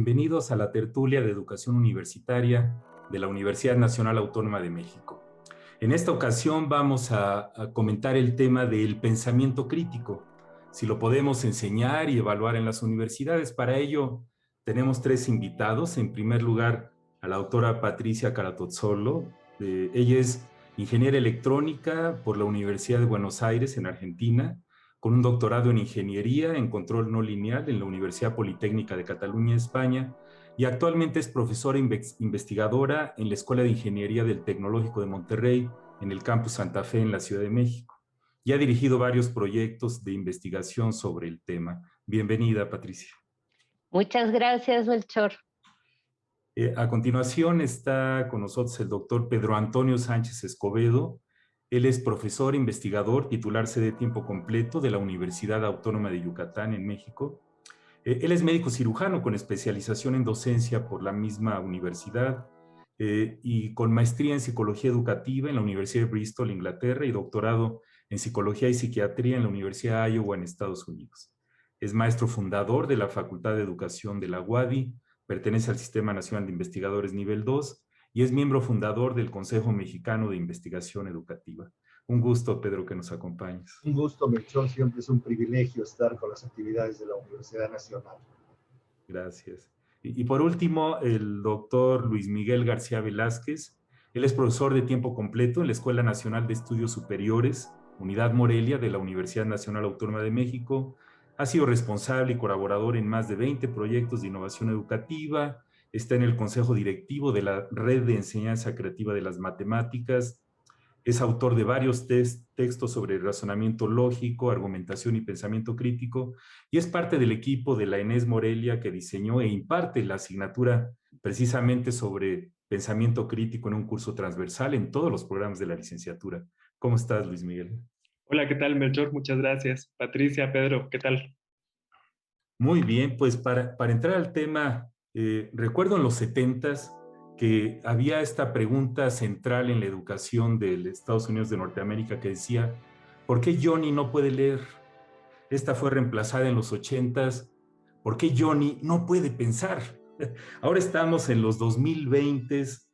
Bienvenidos a la tertulia de educación universitaria de la Universidad Nacional Autónoma de México. En esta ocasión vamos a comentar el tema del pensamiento crítico, si lo podemos enseñar y evaluar en las universidades. Para ello tenemos tres invitados. En primer lugar, a la doctora Patricia Caratozzolo. Ella es ingeniera electrónica por la Universidad de Buenos Aires, en Argentina, con un doctorado en Ingeniería en Control No Lineal en la Universidad Politécnica de Cataluña, España, y actualmente es profesora investigadora en la Escuela de Ingeniería del Tecnológico de Monterrey, en el Campus Santa Fe, en la Ciudad de México. Y ha dirigido varios proyectos de investigación sobre el tema. Bienvenida, Patricia. Muchas gracias, Melchor. A continuación está con nosotros el doctor Pedro Antonio Sánchez Escobedo. Él es profesor investigador, titular sede de tiempo completo de la Universidad Autónoma de Yucatán en México. Él es médico cirujano con especialización en docencia por la misma universidad y con maestría en psicología educativa en la Universidad de Bristol, Inglaterra, y doctorado en psicología y psiquiatría en la Universidad de Iowa en Estados Unidos. Es maestro fundador de la Facultad de Educación de la UADY, pertenece al Sistema Nacional de Investigadores Nivel 2 y es miembro fundador del Consejo Mexicano de Investigación Educativa. Un gusto, Pedro, que nos acompañes. Un gusto, Melchor. Siempre es un privilegio estar con las actividades de la Universidad Nacional. Gracias. Y por último, el doctor Luis Miguel García Velázquez. Él es profesor de tiempo completo en la Escuela Nacional de Estudios Superiores, Unidad Morelia, de la Universidad Nacional Autónoma de México. Ha sido responsable y colaborador en más de 20 proyectos de innovación educativa. Está en el Consejo Directivo de la Red de Enseñanza Creativa de las Matemáticas. Es autor de varios textos sobre razonamiento lógico, argumentación y pensamiento crítico, y es parte del equipo de la ENES Morelia que diseñó e imparte la asignatura precisamente sobre pensamiento crítico en un curso transversal en todos los programas de la licenciatura. ¿Cómo estás, Luis Miguel? Hola, ¿qué tal, Melchor? Muchas gracias. Patricia, Pedro, ¿qué tal? Muy bien, pues para entrar al tema, recuerdo en los 70s que había esta pregunta central en la educación de Estados Unidos de Norteamérica que decía, ¿por qué Johnny no puede leer? Esta fue reemplazada en los 80s, ¿por qué Johnny no puede pensar? Ahora estamos en los 2020s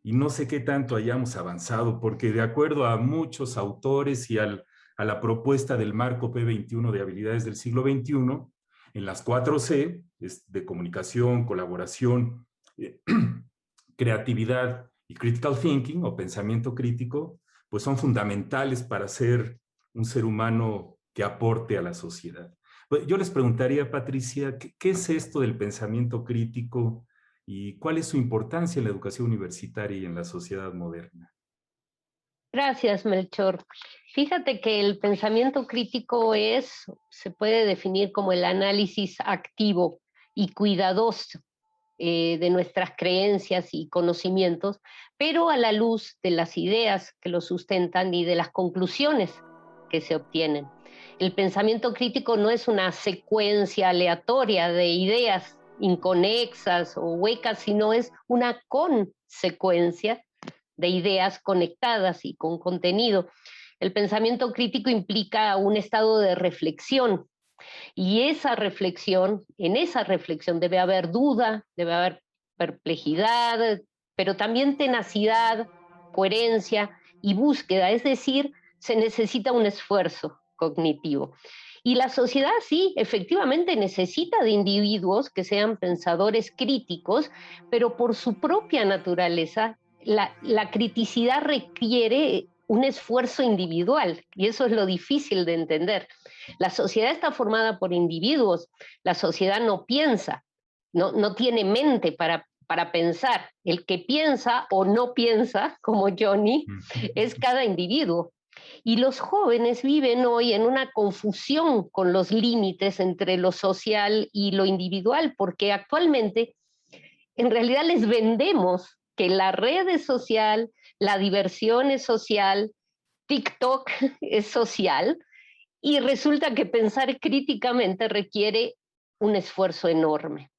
y no sé qué tanto hayamos avanzado, porque de acuerdo a muchos autores y a la propuesta del marco P21 de habilidades del siglo XXI, en las 4C, de comunicación, colaboración, creatividad y critical thinking o pensamiento crítico, pues son fundamentales para ser un ser humano que aporte a la sociedad. Pues yo les preguntaría, Patricia, ¿qué es esto del pensamiento crítico y cuál es su importancia en la educación universitaria y en la sociedad moderna? Gracias, Melchor. Fíjate que el pensamiento crítico se puede definir como el análisis activo y cuidadoso de nuestras creencias y conocimientos, pero a la luz de las ideas que lo sustentan y de las conclusiones que se obtienen. El pensamiento crítico no es una secuencia aleatoria de ideas inconexas o huecas, sino es una consecuencia de ideas conectadas y con contenido. El pensamiento crítico implica un estado de reflexión, y en esa reflexión debe haber duda, debe haber perplejidad, pero también tenacidad, coherencia y búsqueda, es decir, se necesita un esfuerzo cognitivo. Y la sociedad sí, efectivamente necesita de individuos que sean pensadores críticos, pero por su propia naturaleza, la criticidad requiere un esfuerzo individual, y eso es lo difícil de entender. La sociedad está formada por individuos, la sociedad no piensa, no tiene mente para pensar. El que piensa o no piensa, como Johnny, es cada individuo. Y los jóvenes viven hoy en una confusión con los límites entre lo social y lo individual, porque actualmente en realidad les vendemos que la red es social, la diversión es social, TikTok es social, y resulta que pensar críticamente requiere un esfuerzo enorme.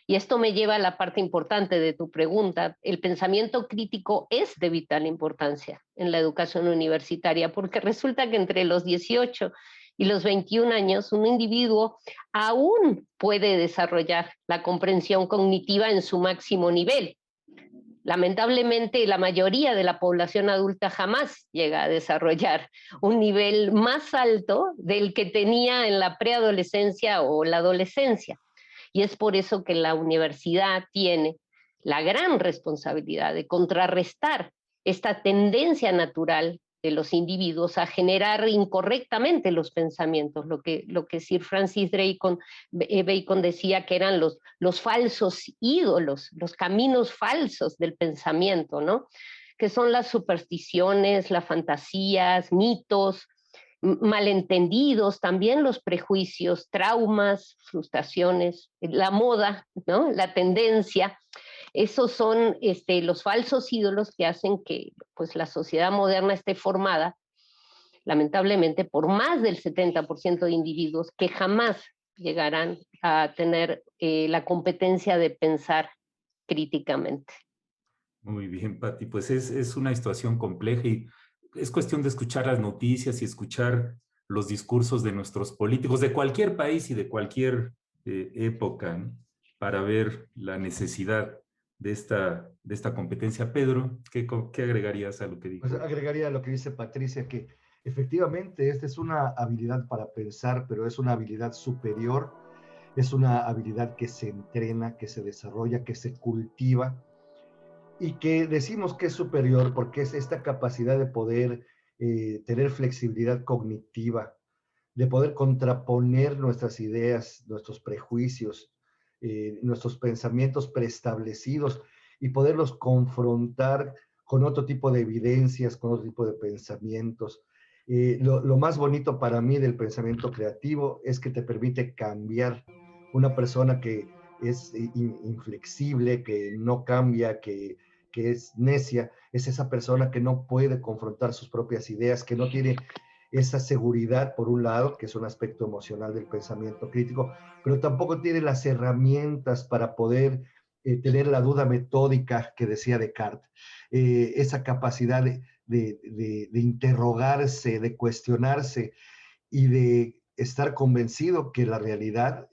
Y esto me lleva a la parte importante de tu pregunta. El pensamiento crítico es de vital importancia en la educación universitaria, porque resulta que entre los 18 y los 21 años, un individuo aún puede desarrollar la comprensión cognitiva en su máximo nivel. Lamentablemente, la mayoría de la población adulta jamás llega a desarrollar un nivel más alto del que tenía en la preadolescencia o la adolescencia. Y es por eso que la universidad tiene la gran responsabilidad de contrarrestar esta tendencia natural de los individuos a generar incorrectamente los pensamientos, lo que Sir Francis Bacon decía que eran los falsos ídolos, los caminos falsos del pensamiento, ¿no? Que son las supersticiones, las fantasías, mitos, malentendidos, también los prejuicios, traumas, frustraciones, la moda, ¿no? La tendencia. Esos son los falsos ídolos que hacen que pues, la sociedad moderna esté formada, lamentablemente, por más del 70% de individuos que jamás llegarán a tener la competencia de pensar críticamente. Muy bien, Pati. Pues es una situación compleja y es cuestión de escuchar las noticias y escuchar los discursos de nuestros políticos de cualquier país y de cualquier época, ¿no? Para ver la necesidad de esta competencia. Pedro, ¿qué agregarías a lo que dijo? Pues agregaría a lo que dice Patricia, que efectivamente esta es una habilidad para pensar, pero es una habilidad superior, es una habilidad que se entrena, que se desarrolla, que se cultiva, y que decimos que es superior porque es esta capacidad de poder tener flexibilidad cognitiva, de poder contraponer nuestras ideas, nuestros prejuicios, nuestros pensamientos preestablecidos y poderlos confrontar con otro tipo de evidencias, con otro tipo de pensamientos. Lo más bonito para mí del pensamiento creativo es que te permite cambiar. Una persona que es inflexible, que no cambia, que es necia, es esa persona que no puede confrontar sus propias ideas, que no tiene esa seguridad, por un lado, que es un aspecto emocional del pensamiento crítico, pero tampoco tiene las herramientas para poder tener la duda metódica que decía Descartes, esa capacidad de interrogarse, de cuestionarse y de estar convencido que la realidad,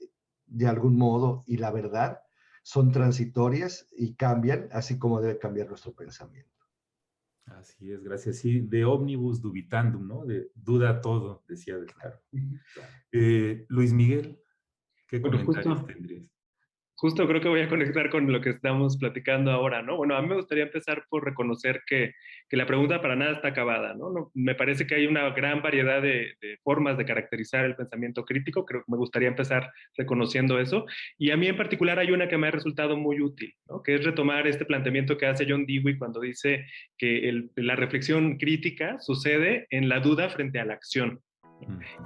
de algún modo, y la verdad son transitorias y cambian, así como debe cambiar nuestro pensamiento. Así es, gracias. Sí, de omnibus dubitandum, ¿no? De duda todo, decía Descartes. Luis Miguel, ¿qué Bueno, comentarios tendrías? justo creo que voy a conectar con lo que estamos platicando ahora, ¿no? Bueno, a mí me gustaría empezar por reconocer que la pregunta para nada está acabada, ¿no? Me parece que hay una gran variedad de formas de caracterizar el pensamiento crítico, creo que me gustaría empezar reconociendo eso, y a mí en particular hay una que me ha resultado muy útil, ¿no? Que es retomar este planteamiento que hace John Dewey cuando dice que la reflexión crítica sucede en la duda frente a la acción.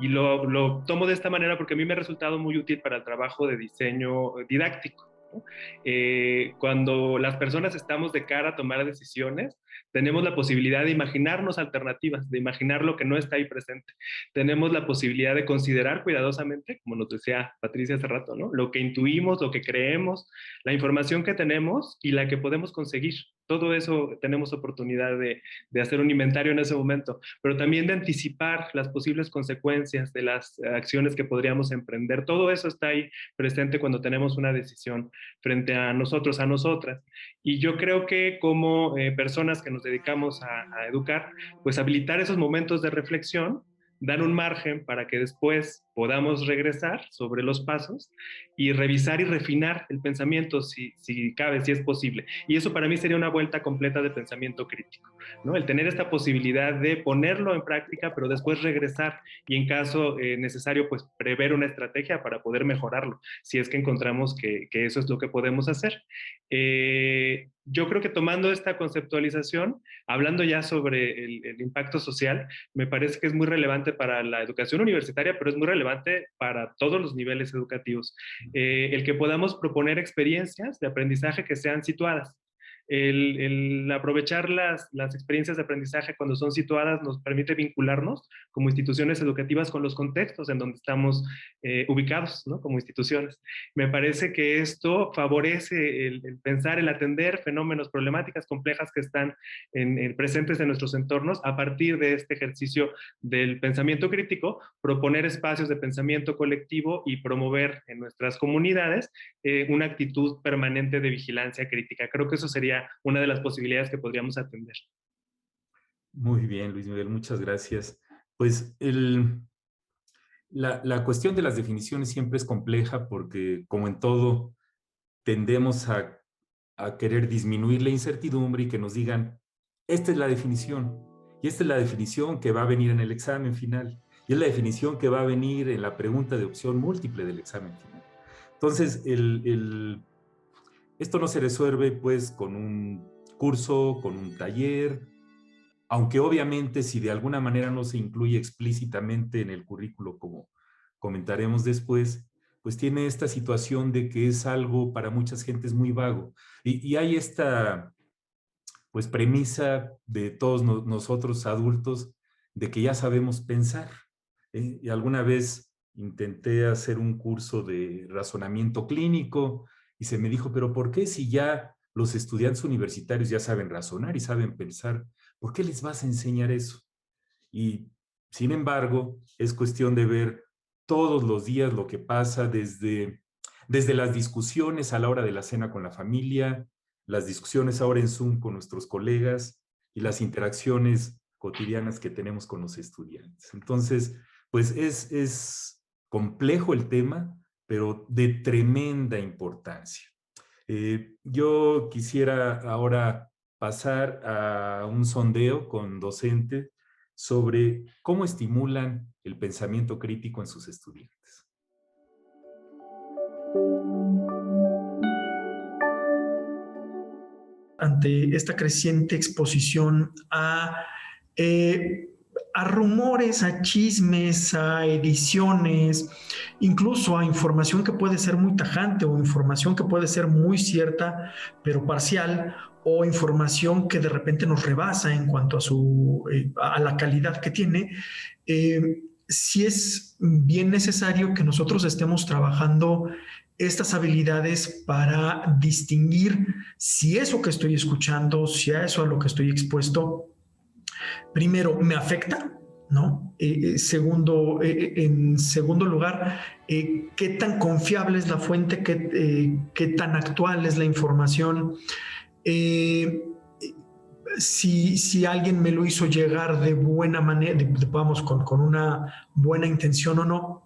Y lo tomo de esta manera porque a mí me ha resultado muy útil para el trabajo de diseño didáctico, ¿no? Cuando las personas estamos de cara a tomar decisiones, tenemos la posibilidad de imaginarnos alternativas, de imaginar lo que no está ahí presente. Tenemos la posibilidad de considerar cuidadosamente, como nos decía Patricia hace rato, ¿no? Lo que intuimos, lo que creemos, la información que tenemos y la que podemos conseguir. Todo eso tenemos oportunidad de hacer un inventario en ese momento, pero también de anticipar las posibles consecuencias de las acciones que podríamos emprender. Todo eso está ahí presente cuando tenemos una decisión frente a nosotros, a nosotras. Y yo creo que como personas que nos dedicamos a educar, pues habilitar esos momentos de reflexión, dar un margen para que después podamos regresar sobre los pasos y revisar y refinar el pensamiento si cabe, si es posible. Y eso para mí sería una vuelta completa de pensamiento crítico, ¿no? El tener esta posibilidad de ponerlo en práctica, pero después regresar y en caso necesario, pues prever una estrategia para poder mejorarlo, si es que encontramos que eso es lo que podemos hacer. Yo creo que tomando esta conceptualización, hablando ya sobre el impacto social, me parece que es muy relevante para la educación universitaria, pero es muy relevante para todos los niveles educativos. El que podamos proponer experiencias de aprendizaje que sean situadas. El aprovechar las experiencias de aprendizaje cuando son situadas nos permite vincularnos como instituciones educativas con los contextos en donde estamos ubicados, ¿no? Como instituciones. Me parece que esto favorece el pensar, el atender fenómenos, problemáticas complejas que están presentes en nuestros entornos a partir de este ejercicio del pensamiento crítico, proponer espacios de pensamiento colectivo y promover en nuestras comunidades una actitud permanente de vigilancia crítica. Creo que eso sería una de las posibilidades que podríamos atender. Muy bien, Luis Miguel, muchas gracias. Pues la cuestión de las definiciones siempre es compleja porque, como en todo, tendemos a querer disminuir la incertidumbre y que nos digan, esta es la definición, y esta es la definición que va a venir en el examen final, y es la definición que va a venir en la pregunta de opción múltiple del examen final. Entonces, esto no se resuelve pues con un curso, con un taller, aunque obviamente si de alguna manera no se incluye explícitamente en el currículo, como comentaremos después, pues tiene esta situación de que es algo para muchas gentes muy vago. Y hay esta pues premisa de todos nosotros adultos de que ya sabemos pensar. Y alguna vez intenté hacer un curso de razonamiento clínico y se me dijo, pero ¿por qué si ya los estudiantes universitarios ya saben razonar y saben pensar? ¿Por qué les vas a enseñar eso? Y sin embargo, es cuestión de ver todos los días lo que pasa desde las discusiones a la hora de la cena con la familia, las discusiones ahora en Zoom con nuestros colegas y las interacciones cotidianas que tenemos con los estudiantes. Entonces, pues es complejo el tema, pero de tremenda importancia. Yo quisiera ahora pasar a un sondeo con docentes sobre cómo estimulan el pensamiento crítico en sus estudiantes. Ante esta creciente exposición a rumores, a chismes, a ediciones, incluso a información que puede ser muy tajante o información que puede ser muy cierta, pero parcial, o información que de repente nos rebasa en cuanto a la calidad que tiene, sí es bien necesario que nosotros estemos trabajando estas habilidades para distinguir si eso que estoy escuchando, si a eso a lo que estoy expuesto, primero, me afecta, ¿no? En segundo lugar, qué tan confiable es la fuente, qué tan actual es la información, si alguien me lo hizo llegar de buena manera, vamos, con una buena intención o no.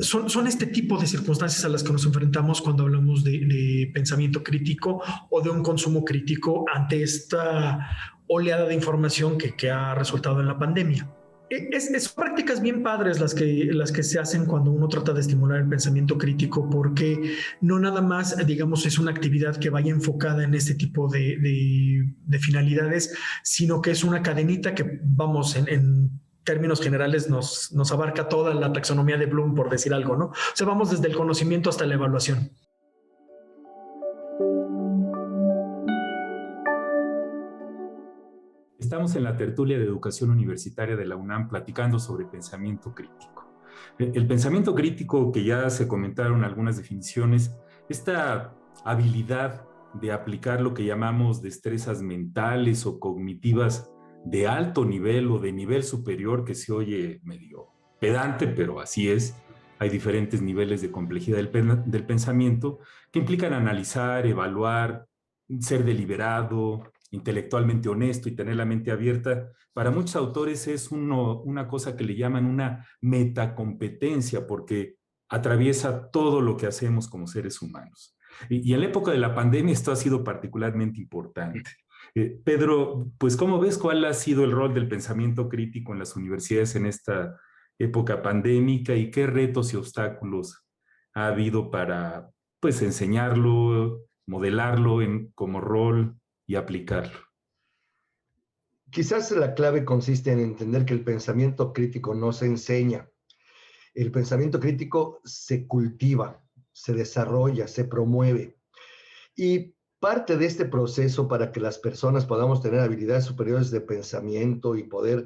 Son este tipo de circunstancias a las que nos enfrentamos cuando hablamos de pensamiento crítico o de un consumo crítico ante esta oleada de información que ha resultado en la pandemia. Son prácticas bien padres las que se hacen cuando uno trata de estimular el pensamiento crítico, porque no nada más, digamos, es una actividad que vaya enfocada en este tipo de finalidades, sino que es una cadenita que, vamos, en términos generales nos abarca toda la taxonomía de Bloom, por decir algo, ¿no? O sea, vamos desde el conocimiento hasta la evaluación. Estamos en la tertulia de educación universitaria de la UNAM platicando sobre pensamiento crítico. El pensamiento crítico, que ya se comentaron algunas definiciones, esta habilidad de aplicar lo que llamamos destrezas mentales o cognitivas de alto nivel o de nivel superior, que se oye medio pedante, pero así es. Hay diferentes niveles de complejidad del pensamiento que implican analizar, evaluar, ser deliberado, intelectualmente honesto y tener la mente abierta. Para muchos autores es una cosa que le llaman una metacompetencia, porque atraviesa todo lo que hacemos como seres humanos. Y en la época de la pandemia esto ha sido particularmente importante. Pedro, pues ¿cómo ves cuál ha sido el rol del pensamiento crítico en las universidades en esta época pandémica y qué retos y obstáculos ha habido para pues enseñarlo, modelarlo como rol y aplicarlo? Quizás la clave consiste en entender que el pensamiento crítico no se enseña. El pensamiento crítico se cultiva, se desarrolla, se promueve. Y Parte de este proceso para que las personas podamos tener habilidades superiores de pensamiento y poder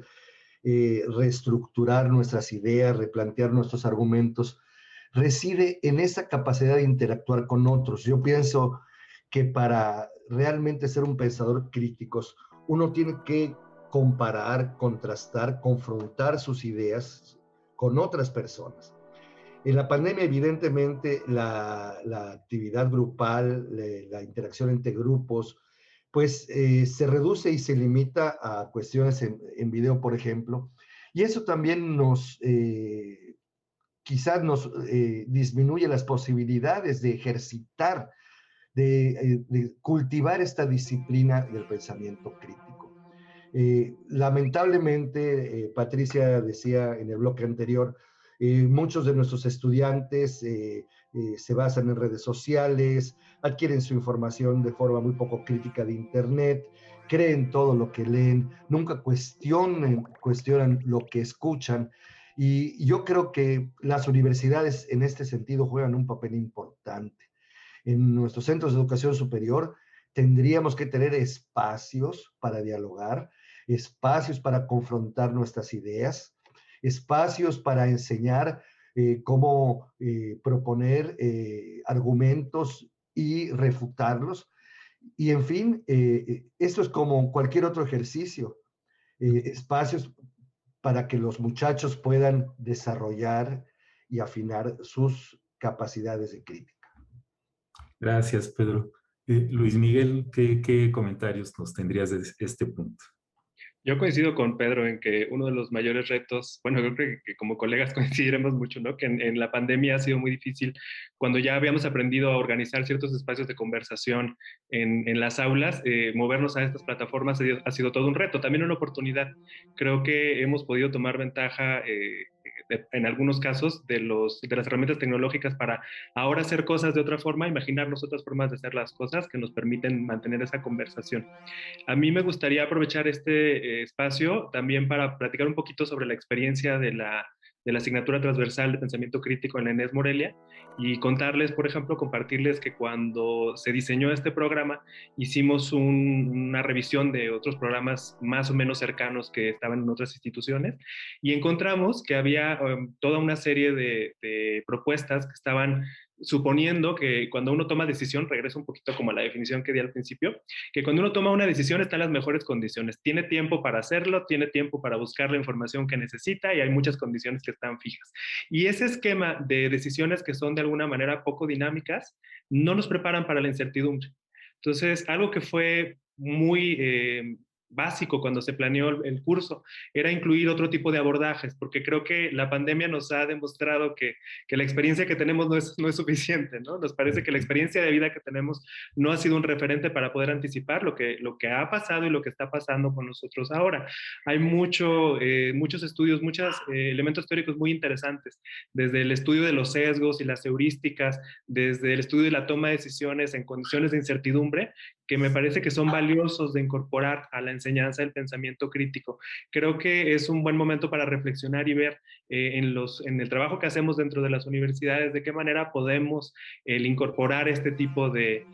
reestructurar nuestras ideas, replantear nuestros argumentos, reside en esa capacidad de interactuar con otros. Yo pienso que para realmente ser un pensador crítico, uno tiene que comparar, contrastar, confrontar sus ideas con otras personas. En la pandemia, evidentemente, la actividad grupal, la interacción entre grupos, pues se reduce y se limita a cuestiones en video, por ejemplo. Y eso también quizás nos disminuye las posibilidades de ejercitar, de cultivar esta disciplina del pensamiento crítico. Lamentablemente, Patricia decía en el bloque anterior, muchos de nuestros estudiantes se basan en redes sociales, adquieren su información de forma muy poco crítica de Internet, creen todo lo que leen, nunca cuestionan lo que escuchan. Y yo creo que las universidades en este sentido juegan un papel importante. En nuestros centros de educación superior tendríamos que tener espacios para dialogar, espacios para confrontar nuestras ideas, espacios para enseñar cómo proponer argumentos y refutarlos. Y en fin, esto es como cualquier otro ejercicio, espacios para que los muchachos puedan desarrollar y afinar sus capacidades de crítica. Gracias, Pedro. Luis Miguel, ¿qué comentarios nos tendrías de este punto? Yo coincido con Pedro en que uno de los mayores retos, bueno, yo creo que como colegas coincidiremos mucho, ¿no? Que en la pandemia ha sido muy difícil, cuando ya habíamos aprendido a organizar ciertos espacios de conversación en las aulas, movernos a estas plataformas ha sido todo un reto, también una oportunidad. Creo que hemos podido tomar ventaja en algunos casos de las herramientas tecnológicas para ahora hacer cosas de otra forma, imaginarnos otras formas de hacer las cosas que nos permiten mantener esa conversación. A mí me gustaría aprovechar este espacio también para platicar un poquito sobre la experiencia de la asignatura transversal de pensamiento crítico en la ENES Morelia y contarles, por ejemplo, compartirles que cuando se diseñó este programa hicimos una revisión de otros programas más o menos cercanos que estaban en otras instituciones y encontramos que había toda una serie de propuestas que estaban suponiendo que cuando uno toma decisión, regreso un poquito como a la definición que di al principio, que cuando uno toma una decisión está en las mejores condiciones, tiene tiempo para hacerlo, tiene tiempo para buscar la información que necesita y hay muchas condiciones que están fijas. Y ese esquema de decisiones que son de alguna manera poco dinámicas no nos preparan para la incertidumbre. Entonces, algo que fue muy básico cuando se planeó el curso era incluir otro tipo de abordajes, porque creo que la pandemia nos ha demostrado que la experiencia que tenemos no es suficiente, ¿no? Nos parece que la experiencia de vida que tenemos no ha sido un referente para poder anticipar lo que ha pasado y lo que está pasando con nosotros ahora. Hay muchos estudios, muchos elementos teóricos muy interesantes, desde el estudio de los sesgos y las heurísticas, desde el estudio de la toma de decisiones en condiciones de incertidumbre, que me parece que son valiosos de incorporar a la enseñanza del pensamiento crítico. Creo que es un buen momento para reflexionar y ver en el trabajo que hacemos dentro de las universidades de qué manera podemos incorporar este tipo de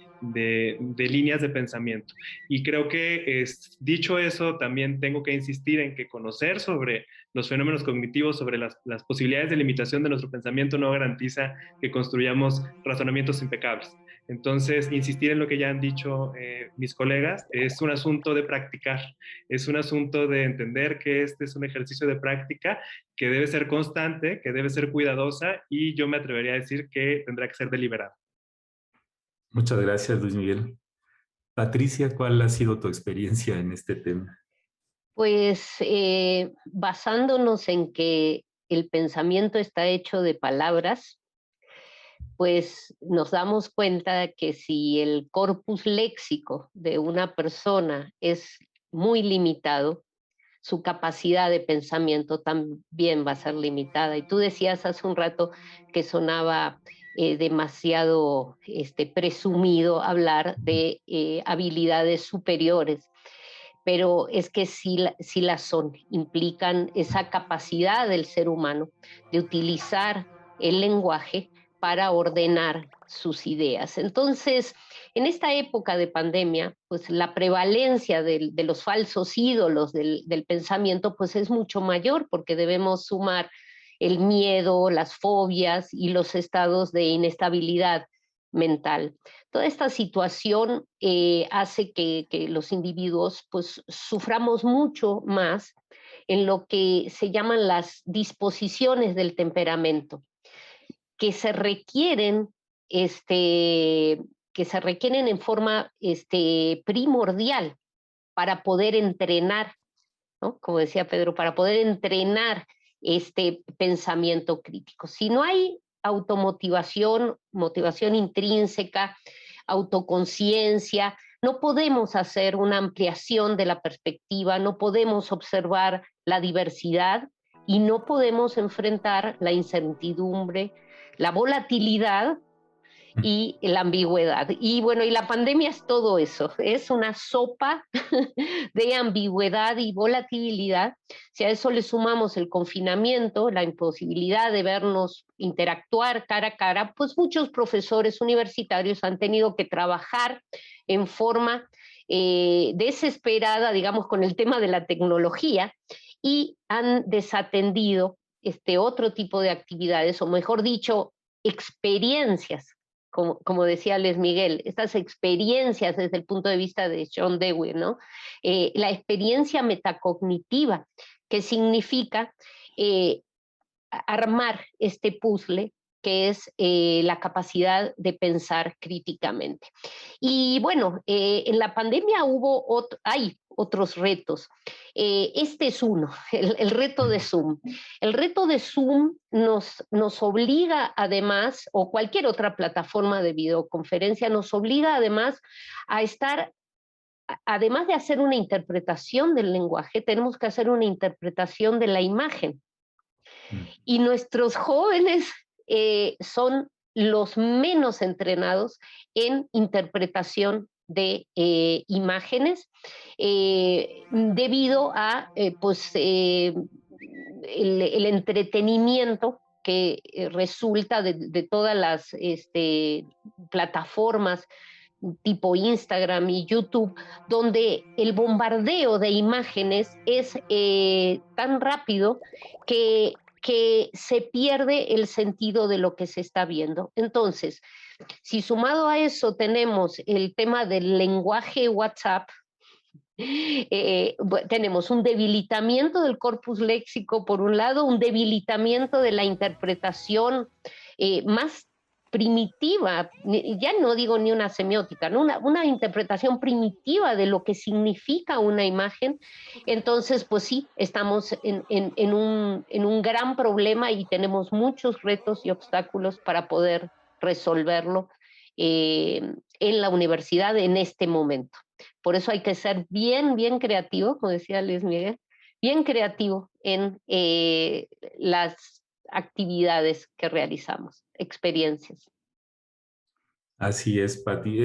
líneas de pensamiento. Y creo que dicho eso, también tengo que insistir en que conocer sobre los fenómenos cognitivos, sobre las posibilidades de limitación de nuestro pensamiento no garantiza que construyamos razonamientos impecables. Entonces, insistir en lo que ya han dicho mis colegas, es un asunto de practicar, es un asunto de entender que este es un ejercicio de práctica que debe ser constante, que debe ser cuidadosa y yo me atrevería a decir que tendrá que ser deliberada. Muchas gracias, Luis Miguel. Patricia, ¿cuál ha sido tu experiencia en este tema? Pues basándonos en que el pensamiento está hecho de palabras, pues nos damos cuenta que si el corpus léxico de una persona es muy limitado, su capacidad de pensamiento también va a ser limitada. Y tú decías hace un rato que sonaba demasiado presumido hablar de habilidades superiores, pero es que sí las son, implican esa capacidad del ser humano de utilizar el lenguaje para ordenar sus ideas. Entonces, en esta época de pandemia, pues la prevalencia de los falsos ídolos del pensamiento pues es mucho mayor, porque debemos sumar el miedo, las fobias y los estados de inestabilidad mental. Toda esta situación hace que los individuos pues suframos mucho más en lo que se llaman las disposiciones del temperamento, que se requieren, en forma primordial para poder entrenar, ¿no? Como decía Pedro, para poder entrenar este pensamiento crítico. Si no hay automotivación, motivación intrínseca, autoconciencia, no podemos hacer una ampliación de la perspectiva, no podemos observar la diversidad y no podemos enfrentar la incertidumbre, la volatilidad y la ambigüedad. Y bueno, y la pandemia es todo eso, es una sopa de ambigüedad y volatilidad. Si a eso le sumamos el confinamiento, la imposibilidad de vernos interactuar cara a cara, pues muchos profesores universitarios han tenido que trabajar en forma desesperada, digamos, con el tema de la tecnología, y han desatendido otro tipo de actividades, o mejor dicho, experiencias, como decía Les Miguel, estas experiencias desde el punto de vista de John Dewey, ¿no? La experiencia metacognitiva, que significa armar este puzzle que es la capacidad de pensar críticamente. Y bueno, en la pandemia hay otros retos. Este es uno, el reto de Zoom. El reto de Zoom nos obliga además, o cualquier otra plataforma de videoconferencia, nos obliga además a estar, además de hacer una interpretación del lenguaje, tenemos que hacer una interpretación de la imagen. Y nuestros jóvenes son los menos entrenados en interpretación de imágenes debido a el entretenimiento que resulta de todas las plataformas tipo Instagram y YouTube, donde el bombardeo de imágenes es tan rápido que se pierde el sentido de lo que se está viendo. Entonces, si sumado a eso tenemos el tema del lenguaje WhatsApp, tenemos un debilitamiento del corpus léxico por un lado, un debilitamiento de la interpretación más primitiva, ya no digo ni una semiótica, ¿no? Una interpretación primitiva de lo que significa una imagen. Entonces, pues sí, estamos en un gran problema y tenemos muchos retos y obstáculos para poder resolverlo en la universidad en este momento. Por eso hay que ser bien, bien creativo, como decía Luis Miguel, bien creativo en las actividades que realizamos, experiencias. Así es, Pati.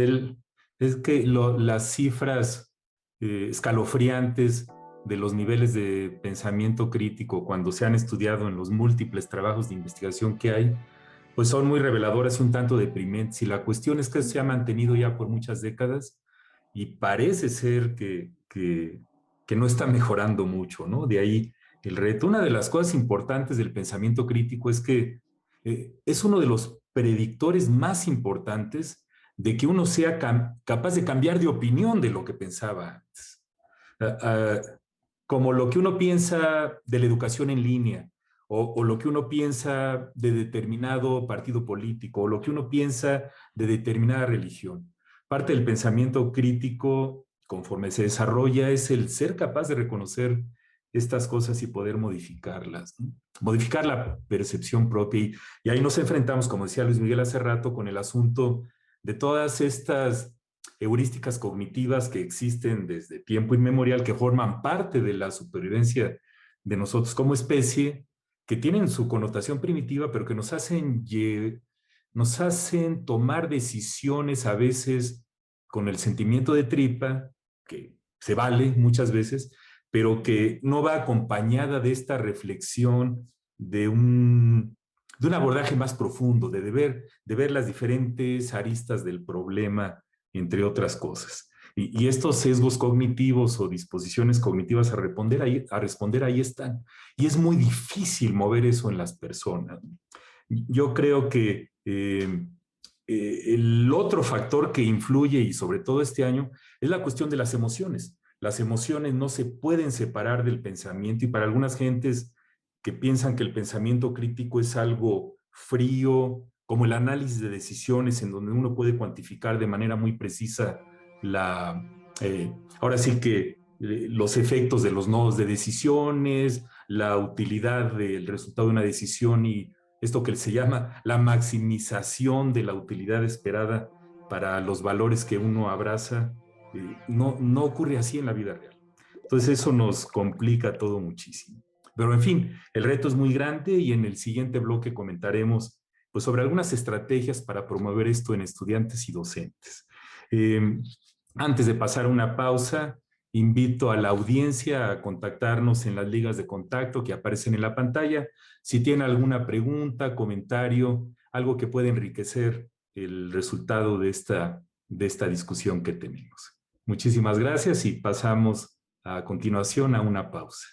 Es que las cifras escalofriantes de los niveles de pensamiento crítico cuando se han estudiado en los múltiples trabajos de investigación que hay, pues son muy reveladoras y un tanto deprimentes. Y la cuestión es que se ha mantenido ya por muchas décadas y parece ser que no está mejorando mucho, ¿no? De ahí el reto. Una de las cosas importantes del pensamiento crítico es que es uno de los predictores más importantes de que uno sea capaz de cambiar de opinión de lo que pensaba antes. Como lo que uno piensa de la educación en línea, o lo que uno piensa de determinado partido político, o lo que uno piensa de determinada religión. Parte del pensamiento crítico, conforme se desarrolla, es el ser capaz de reconocer estas cosas y poder modificarlas, ¿no? Modificar la percepción propia. Y ahí nos enfrentamos, como decía Luis Miguel hace rato, con el asunto de todas estas heurísticas cognitivas que existen desde tiempo inmemorial, que forman parte de la supervivencia de nosotros como especie, que tienen su connotación primitiva, pero que nos hacen tomar decisiones a veces con el sentimiento de tripa, que se vale muchas veces, pero que no va acompañada de esta reflexión, de un de un abordaje más profundo, de ver las diferentes aristas del problema, entre otras cosas. Y estos sesgos cognitivos o disposiciones cognitivas a responder ahí están. Y es muy difícil mover eso en las personas. Yo creo que el otro factor que influye, y sobre todo este año, es la cuestión de las emociones. Las emociones no se pueden separar del pensamiento, y para algunas gentes que piensan que el pensamiento crítico es algo frío, como el análisis de decisiones, en donde uno puede cuantificar de manera muy precisa ahora sí que los efectos de los nodos de decisiones, la utilidad del resultado de una decisión y esto que se llama la maximización de la utilidad esperada para los valores que uno abraza, no ocurre así en la vida real. Entonces eso nos complica todo muchísimo. Pero en fin, el reto es muy grande y en el siguiente bloque comentaremos pues, sobre algunas estrategias para promover esto en estudiantes y docentes. Antes de pasar a una pausa, invito a la audiencia a contactarnos en las ligas de contacto que aparecen en la pantalla. Si tienen alguna pregunta, comentario, algo que pueda enriquecer el resultado de esta discusión que tenemos. Muchísimas gracias y pasamos a continuación a una pausa.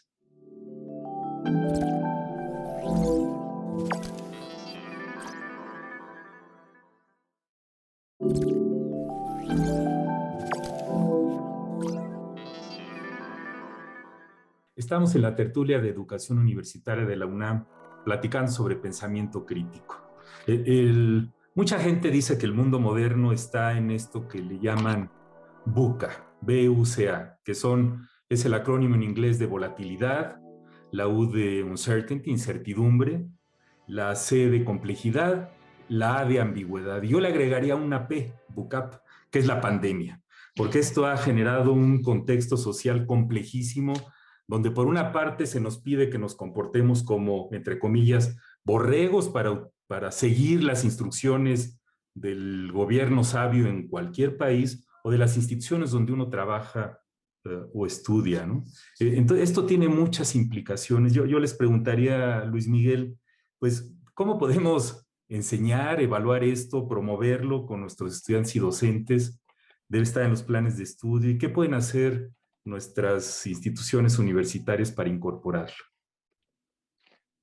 Estamos en la tertulia de educación universitaria de la UNAM platicando sobre pensamiento crítico. Mucha gente dice que el mundo moderno está en esto que le llaman VUCA, B-U-C-A, que es el acrónimo en inglés de volatilidad, la U de uncertainty, incertidumbre, la C de complejidad, la A de ambigüedad. Y yo le agregaría una P, VUCAP, que es la pandemia, porque esto ha generado un contexto social complejísimo, donde por una parte se nos pide que nos comportemos como, entre comillas, borregos para seguir las instrucciones del gobierno sabio en cualquier país o de las instituciones donde uno trabaja o estudia, ¿no? Entonces, esto tiene muchas implicaciones. Yo les preguntaría a Luis Miguel, pues, ¿cómo podemos enseñar, evaluar esto, promoverlo con nuestros estudiantes y docentes? Debe estar en los planes de estudio. ¿Y qué pueden hacer nuestras instituciones universitarias para incorporarlo?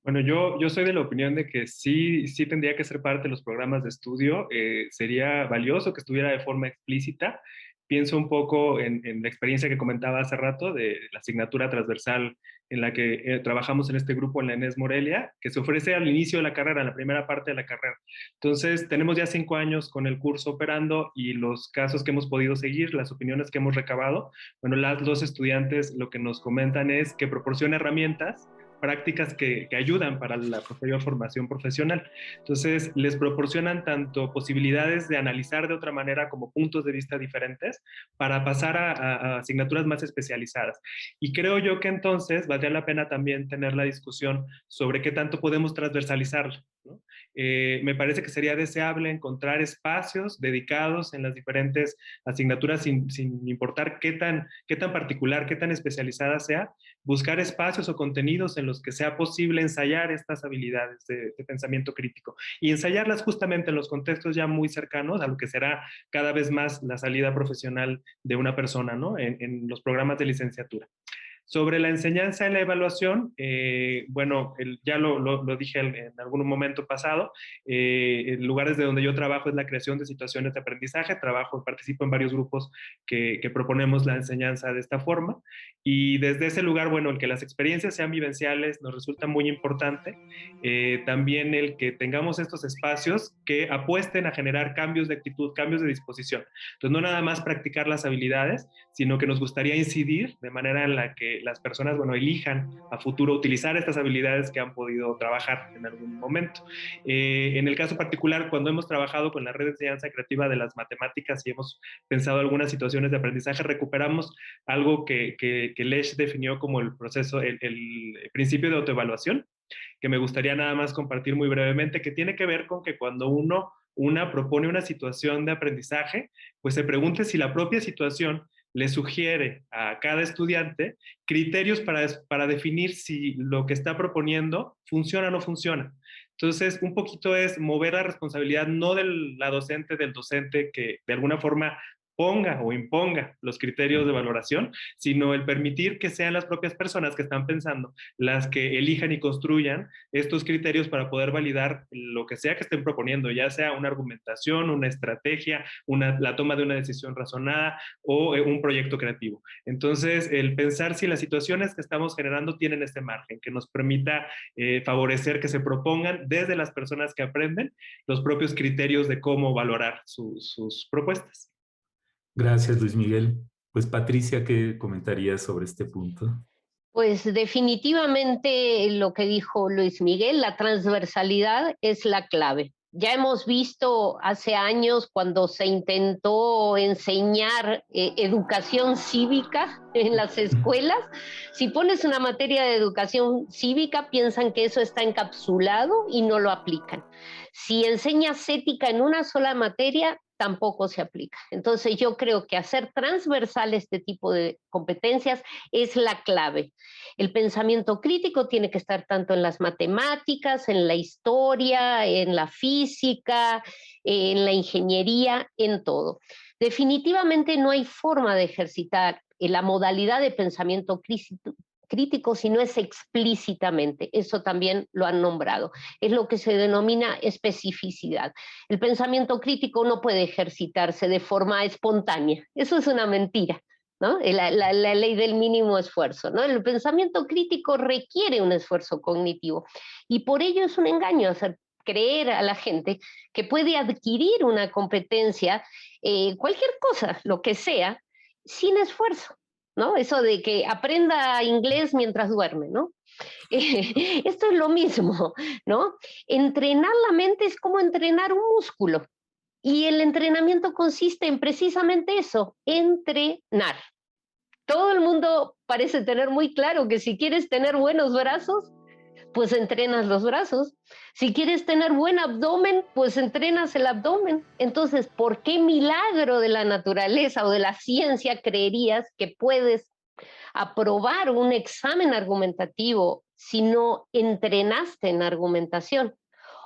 Bueno, yo soy de la opinión de que sí tendría que ser parte de los programas de estudio. Sería valioso que estuviera de forma explícita. Pienso un poco en la experiencia que comentaba hace rato de la asignatura transversal en la que trabajamos en este grupo en la ENES Morelia, que se ofrece al inicio de la carrera, en la primera parte de la carrera. Entonces, tenemos ya 5 años con el curso operando y los casos que hemos podido seguir, las opiniones que hemos recabado, bueno, los estudiantes lo que nos comentan es que proporciona herramientas prácticas que ayudan para la posterior formación profesional. Entonces, les proporcionan tanto posibilidades de analizar de otra manera como puntos de vista diferentes para pasar a asignaturas más especializadas. Y creo yo que entonces valdría la pena también tener la discusión sobre qué tanto podemos transversalizarlo, ¿no? Me parece que sería deseable encontrar espacios dedicados en las diferentes asignaturas sin importar qué tan particular, qué tan especializada sea, buscar espacios o contenidos en los que sea posible ensayar estas habilidades de pensamiento crítico y ensayarlas justamente en los contextos ya muy cercanos a lo que será cada vez más la salida profesional de una persona, ¿no? En los programas de licenciatura. Sobre la enseñanza y la evaluación, bueno, ya lo dije en algún momento pasado, en lugares de donde yo trabajo es la creación de situaciones de aprendizaje, participo en varios grupos que proponemos la enseñanza de esta forma, y desde ese lugar, bueno, el que las experiencias sean vivenciales nos resulta muy importante, también el que tengamos estos espacios que apuesten a generar cambios de actitud, cambios de disposición. Entonces, no nada más practicar las habilidades, sino que nos gustaría incidir de manera en la que las personas, bueno, elijan a futuro utilizar estas habilidades que han podido trabajar en algún momento. En el caso particular, cuando hemos trabajado con la red de enseñanza creativa de las matemáticas y hemos pensado algunas situaciones de aprendizaje, recuperamos algo que Lesch definió como el proceso, el principio de autoevaluación, que me gustaría nada más compartir muy brevemente, que tiene que ver con que cuando una propone una situación de aprendizaje, pues se pregunte si la propia situación le sugiere a cada estudiante criterios para definir si lo que está proponiendo funciona o no funciona. Entonces, un poquito es mover la responsabilidad no de la docente, del docente que de alguna forma ponga o imponga los criterios de valoración, sino el permitir que sean las propias personas que están pensando las que elijan y construyan estos criterios para poder validar lo que sea que estén proponiendo, ya sea una argumentación, una estrategia, la toma de una decisión razonada o un proyecto creativo. Entonces, el pensar si las situaciones que estamos generando tienen este margen, que nos permita favorecer que se propongan desde las personas que aprenden los propios criterios de cómo valorar sus propuestas. Gracias, Luis Miguel. Pues Patricia, ¿qué comentarías sobre este punto? Pues definitivamente lo que dijo Luis Miguel, la transversalidad es la clave. Ya hemos visto hace años cuando se intentó enseñar educación cívica en las escuelas, si pones una materia de educación cívica, piensan que eso está encapsulado y no lo aplican. Si enseñas ética en una sola materia, tampoco se aplica. Entonces yo creo que hacer transversal este tipo de competencias es la clave. El pensamiento crítico tiene que estar tanto en las matemáticas, en la historia, en la física, en la ingeniería, en todo. Definitivamente no hay forma de ejercitar la modalidad de pensamiento crítico si no es explícitamente. Eso también lo han nombrado. Es lo que se denomina especificidad. El pensamiento crítico no puede ejercitarse de forma espontánea. Eso es una mentira, ¿no? La ley del mínimo esfuerzo, ¿no? El pensamiento crítico requiere un esfuerzo cognitivo y por ello es un engaño hacer creer a la gente que puede adquirir una competencia, cualquier cosa, lo que sea, sin esfuerzo, ¿no? Eso de que aprenda inglés mientras duerme, ¿no? Esto es lo mismo, ¿no? Entrenar la mente es como entrenar un músculo. Y el entrenamiento consiste en precisamente eso, entrenar. Todo el mundo parece tener muy claro que si quieres tener buenos brazos, pues entrenas los brazos. Si quieres tener buen abdomen, pues entrenas el abdomen. Entonces, ¿por qué milagro de la naturaleza o de la ciencia creerías que puedes aprobar un examen argumentativo si no entrenaste en argumentación?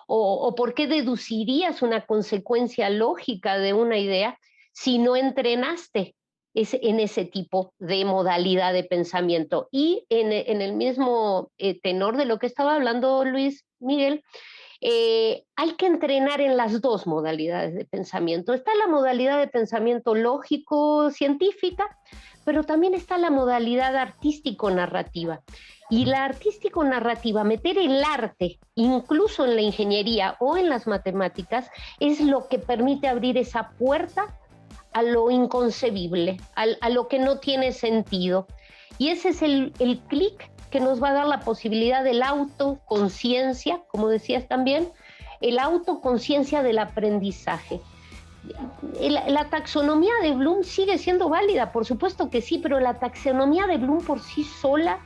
¿O por qué deducirías una consecuencia lógica de una idea si no entrenaste en ese tipo de modalidad de pensamiento? Y en el mismo tenor de lo que estaba hablando Luis Miguel, hay que entrenar en las dos modalidades de pensamiento. Está la modalidad de pensamiento lógico-científica, pero también está la modalidad artístico-narrativa. Y la artístico-narrativa, meter el arte, incluso en la ingeniería o en las matemáticas, es lo que permite abrir esa puerta a lo inconcebible, a lo que no tiene sentido. Y ese es el clic que nos va a dar la posibilidad de la autoconciencia, como decías también, el autoconciencia del aprendizaje. La taxonomía de Bloom sigue siendo válida, por supuesto que sí, pero la taxonomía de Bloom por sí sola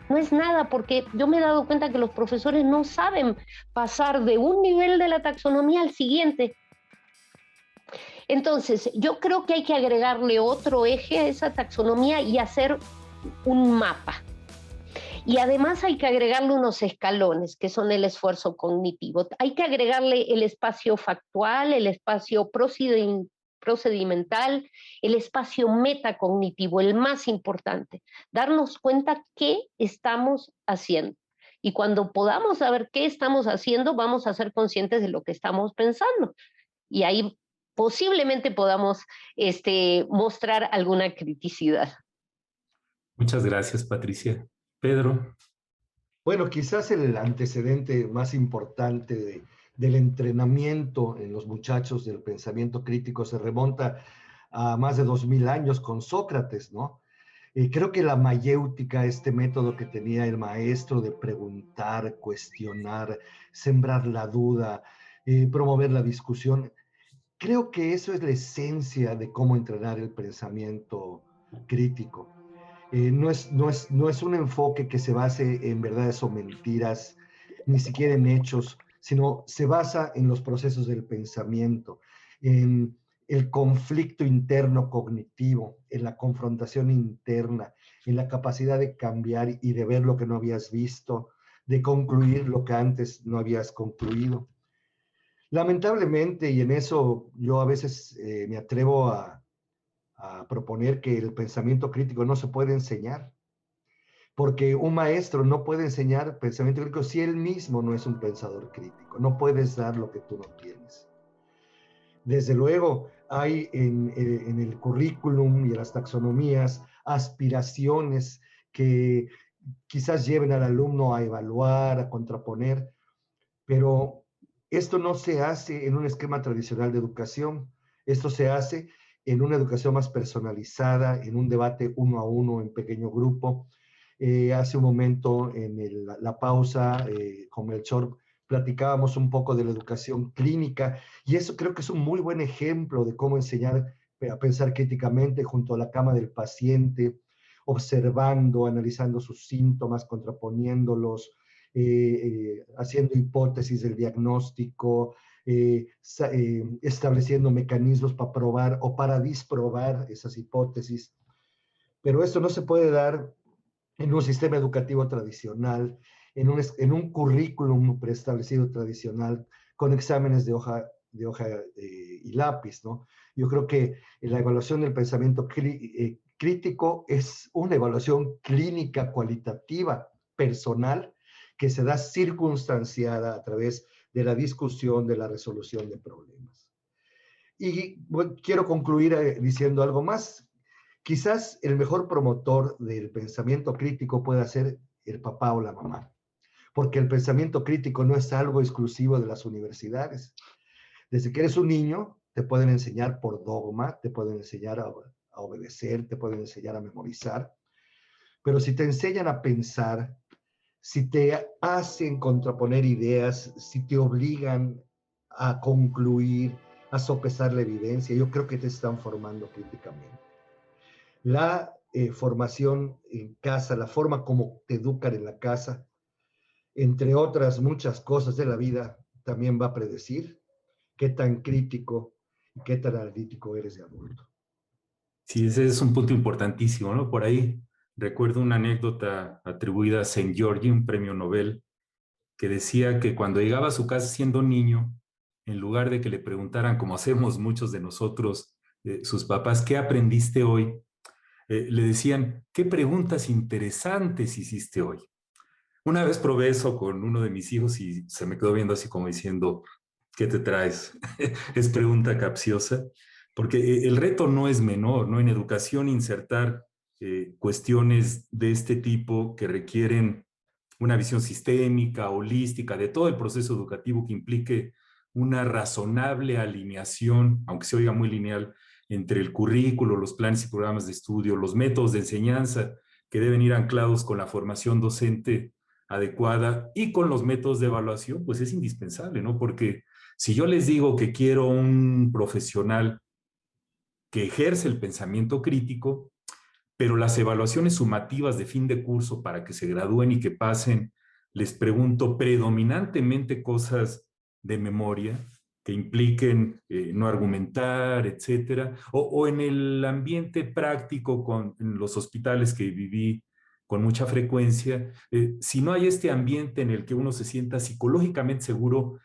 no es nada, porque yo me he dado cuenta que los profesores no saben pasar de un nivel de la taxonomía al siguiente. Entonces, yo creo que hay que agregarle otro eje a esa taxonomía y hacer un mapa. Y además hay que agregarle unos escalones, que son el esfuerzo cognitivo. Hay que agregarle el espacio factual, el espacio procedimental, el espacio metacognitivo, el más importante. Darnos cuenta qué estamos haciendo. Y cuando podamos saber qué estamos haciendo, vamos a ser conscientes de lo que estamos pensando. Y ahí posiblemente podamos mostrar alguna criticidad. Muchas gracias, Patricia. Pedro. Bueno, quizás el antecedente más importante del entrenamiento en los muchachos del pensamiento crítico se remonta a más de 2000 años con Sócrates, ¿no? Creo que la mayéutica, este método que tenía el maestro de preguntar, cuestionar, sembrar la duda, promover la discusión, creo que eso es la esencia de cómo entrenar el pensamiento crítico. No es un enfoque que se base en verdades o mentiras, ni siquiera en hechos, sino se basa en los procesos del pensamiento, en el conflicto interno cognitivo, en la confrontación interna, en la capacidad de cambiar y de ver lo que no habías visto, de concluir lo que antes no habías concluido. Lamentablemente, y en eso yo a veces me atrevo a proponer que el pensamiento crítico no se puede enseñar, porque un maestro no puede enseñar pensamiento crítico si él mismo no es un pensador crítico. No puedes dar lo que tú no tienes. Desde luego, hay en el currículum y en las taxonomías aspiraciones que quizás lleven al alumno a evaluar, a contraponer, pero esto no se hace en un esquema tradicional de educación. Esto se hace en una educación más personalizada, en un debate uno a uno, en pequeño grupo. Hace un momento, en la pausa, con Melchor, platicábamos un poco de la educación clínica, y eso creo que es un muy buen ejemplo de cómo enseñar a pensar críticamente junto a la cama del paciente, observando, analizando sus síntomas, contraponiéndolos, haciendo hipótesis del diagnóstico, estableciendo mecanismos para probar o para disprobar esas hipótesis. Pero esto no se puede dar en un sistema educativo tradicional, en un currículum preestablecido tradicional, con exámenes de hoja y lápiz, ¿no? Yo creo que la evaluación del pensamiento crítico es una evaluación clínica, cualitativa, personal, que se da circunstanciada a través de la discusión, de la resolución de problemas. Y bueno, quiero concluir diciendo algo más. Quizás el mejor promotor del pensamiento crítico pueda ser el papá o la mamá, porque el pensamiento crítico no es algo exclusivo de las universidades. Desde que eres un niño, te pueden enseñar por dogma, te pueden enseñar a obedecer, te pueden enseñar a memorizar, pero si te enseñan a pensar, si te hacen contraponer ideas, si te obligan a concluir, a sopesar la evidencia, yo creo que te están formando críticamente. La formación en casa, la forma como te educan en la casa, entre otras muchas cosas de la vida, también va a predecir qué tan crítico y qué tan analítico eres de adulto. Sí, ese es un punto importantísimo, ¿no? Por ahí recuerdo una anécdota atribuida a Saint George, un premio Nobel, que decía que cuando llegaba a su casa siendo niño, en lugar de que le preguntaran, como hacemos muchos de nosotros, sus papás, ¿qué aprendiste hoy? Le decían, ¿qué preguntas interesantes hiciste hoy? Una vez probé eso con uno de mis hijos y se me quedó viendo así como diciendo, ¿qué te traes? Es pregunta capciosa, porque el reto no es menor, ¿no? En educación insertar cuestiones de este tipo que requieren una visión sistémica, holística, de todo el proceso educativo que implique una razonable alineación, aunque se oiga muy lineal, entre el currículo, los planes y programas de estudio, los métodos de enseñanza que deben ir anclados con la formación docente adecuada y con los métodos de evaluación, pues es indispensable, ¿no? Porque si yo les digo que quiero un profesional que ejerce el pensamiento crítico, pero las evaluaciones sumativas de fin de curso para que se gradúen y que pasen, les pregunto predominantemente cosas de memoria que impliquen no argumentar, etcétera, o en el ambiente práctico en los hospitales que viví con mucha frecuencia, si no hay este ambiente en el que uno se sienta psicológicamente seguro,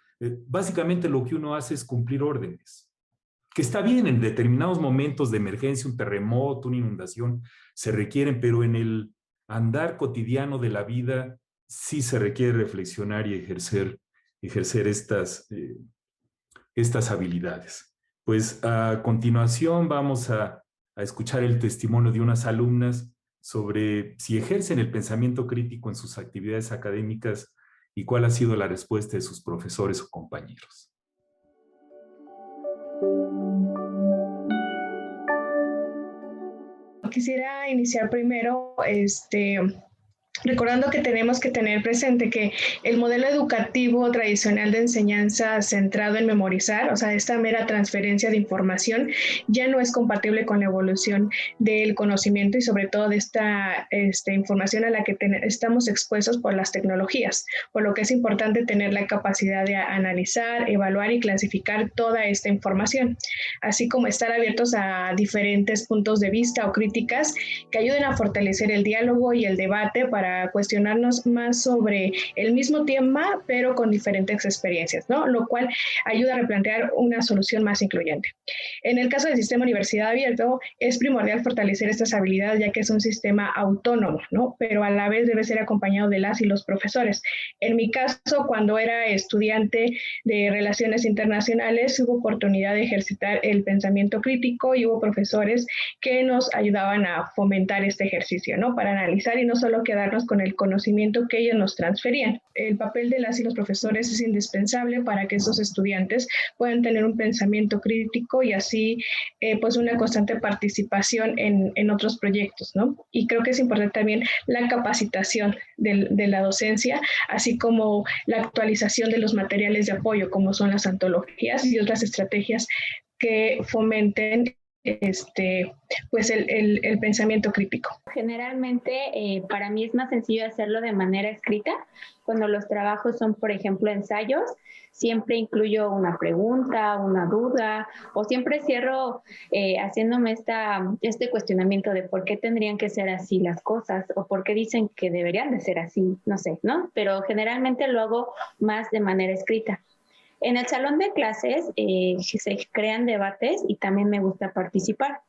básicamente lo que uno hace es cumplir órdenes, que está bien en determinados momentos de emergencia, un terremoto, una inundación, se requieren, pero en el andar cotidiano de la vida sí se requiere reflexionar y ejercer estas habilidades. Pues a continuación vamos a escuchar el testimonio de unas alumnas sobre si ejercen el pensamiento crítico en sus actividades académicas y cuál ha sido la respuesta de sus profesores o compañeros. Quisiera iniciar primero recordando que tenemos que tener presente que el modelo educativo tradicional de enseñanza centrado en memorizar, o sea, esta mera transferencia de información, ya no es compatible con la evolución del conocimiento y sobre todo de esta información a la que estamos expuestos por las tecnologías, por lo que es importante tener la capacidad de analizar, evaluar y clasificar toda esta información, así como estar abiertos a diferentes puntos de vista o críticas que ayuden a fortalecer el diálogo y el debate para para cuestionarnos más sobre el mismo tema, pero con diferentes experiencias, ¿no? Lo cual ayuda a replantear una solución más incluyente. En el caso del sistema universidad abierto, es primordial fortalecer estas habilidades, ya que es un sistema autónomo, ¿no? Pero a la vez debe ser acompañado de las y los profesores. En mi caso, cuando era estudiante de Relaciones Internacionales, hubo oportunidad de ejercitar el pensamiento crítico y hubo profesores que nos ayudaban a fomentar este ejercicio, ¿no? Para analizar y no solo quedarnos con el conocimiento que ellos nos transferían. El papel de las y los profesores es indispensable para que esos estudiantes puedan tener un pensamiento crítico y así pues una constante participación en otros proyectos, ¿no? Y creo que es importante también la capacitación de la docencia, así como la actualización de los materiales de apoyo, como son las antologías y otras estrategias que fomenten pues el pensamiento crítico. Generalmente para mí es más sencillo hacerlo de manera escrita. Cuando los trabajos son, por ejemplo, ensayos, siempre incluyo una pregunta, una duda, o siempre cierro haciéndome este cuestionamiento de por qué tendrían que ser así las cosas, o por qué dicen que deberían de ser así, no sé, ¿no? Pero generalmente lo hago más de manera escrita. En el salón de clases se crean debates y también me gusta participar.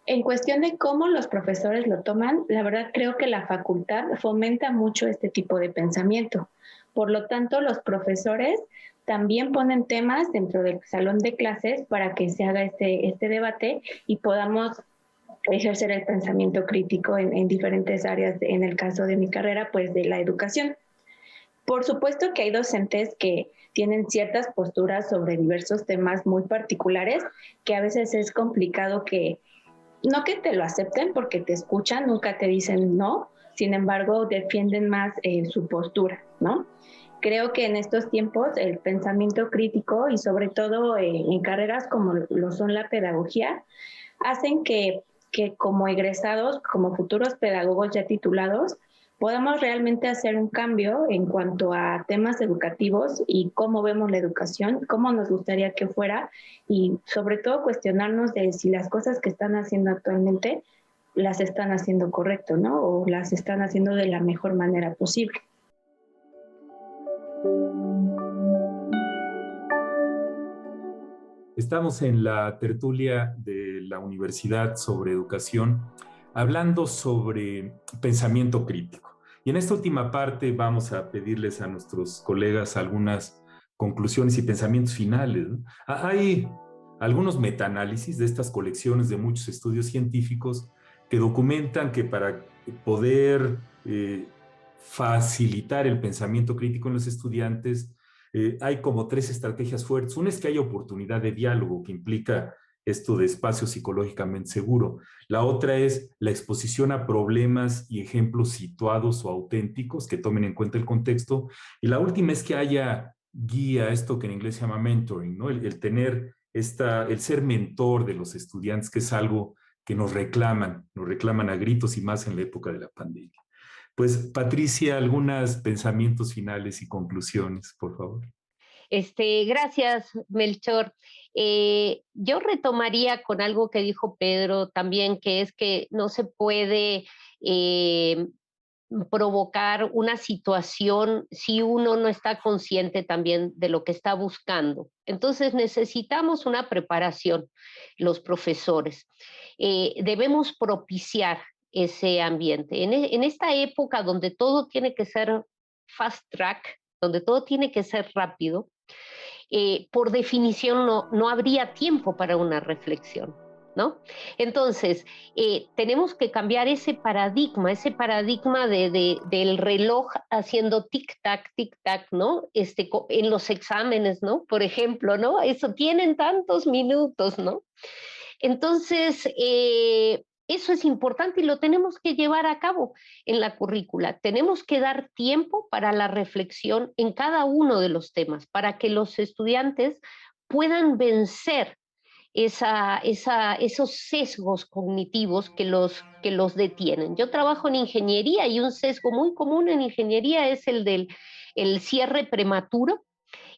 En cuestión de cómo los profesores lo toman, la verdad creo que la facultad fomenta mucho este tipo de pensamiento. Por lo tanto, los profesores también ponen temas dentro del salón de clases para que se haga este debate y podamos ejercer el pensamiento crítico en diferentes áreas, en el caso de mi carrera, pues de la educación. Por supuesto que hay docentes que tienen ciertas posturas sobre diversos temas muy particulares, que a veces es complicado no que te lo acepten porque te escuchan, nunca te dicen no, sin embargo defienden más su postura, ¿no? Creo que en estos tiempos el pensamiento crítico y sobre todo en carreras como lo son la pedagogía, hacen que como egresados, como futuros pedagogos ya titulados, podamos realmente hacer un cambio en cuanto a temas educativos y cómo vemos la educación, cómo nos gustaría que fuera y sobre todo cuestionarnos de si las cosas que están haciendo actualmente las están haciendo correcto, ¿no? O las están haciendo de la mejor manera posible. Estamos en la tertulia de la Universidad sobre Educación, hablando sobre pensamiento crítico. Y en esta última parte vamos a pedirles a nuestros colegas algunas conclusiones y pensamientos finales, ¿no? Hay algunos metaanálisis de estas colecciones de muchos estudios científicos que documentan que para poder facilitar el pensamiento crítico en los estudiantes, hay como 3 estrategias fuertes. Una es que hay oportunidad de diálogo, que implica esto de espacio psicológicamente seguro. La otra es la exposición a problemas y ejemplos situados o auténticos que tomen en cuenta el contexto. Y la última es que haya guía, esto que en inglés se llama mentoring, ¿no? El tener el ser mentor de los estudiantes, que es algo que nos reclaman a gritos y más en la época de la pandemia. Pues, Patricia, algunos pensamientos finales y conclusiones, por favor. Gracias, Melchor. Yo retomaría con algo que dijo Pedro también, que es que no se puede provocar una situación si uno no está consciente también de lo que está buscando. Entonces necesitamos una preparación, los profesores. Debemos propiciar ese ambiente. En esta época donde todo tiene que ser fast track, donde todo tiene que ser rápido, por definición no habría tiempo para una reflexión, ¿no? Entonces, tenemos que cambiar ese paradigma del reloj haciendo tic-tac, ¿no? En los exámenes, ¿no? Por ejemplo, ¿no? Eso tienen tantos minutos, ¿no? Entonces, eso es importante y lo tenemos que llevar a cabo en la currícula. Tenemos que dar tiempo para la reflexión en cada uno de los temas, para que los estudiantes puedan vencer esos sesgos cognitivos que los detienen. Yo trabajo en ingeniería y un sesgo muy común en ingeniería es el del cierre prematuro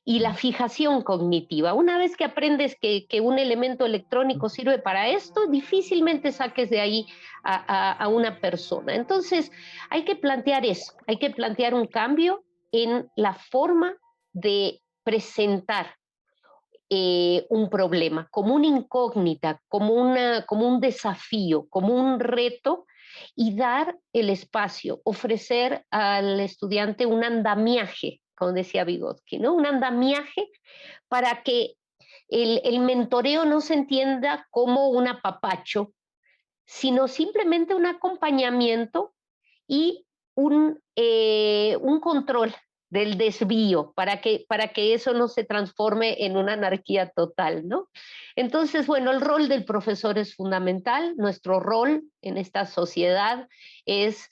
y la fijación cognitiva. Una vez que aprendes que un elemento electrónico sirve para esto, difícilmente saques de ahí a una persona. Entonces, hay que plantear eso, hay que plantear un cambio en la forma de presentar un problema, como una incógnita, como un desafío, como un reto, y dar el espacio, ofrecer al estudiante un andamiaje, como decía Vygotsky, ¿no? Un andamiaje para que el mentoreo no se entienda como un apapacho, sino simplemente un acompañamiento y un control del desvío para que eso no se transforme en una anarquía total, ¿no? Entonces, bueno, el rol del profesor es fundamental. Nuestro rol en esta sociedad es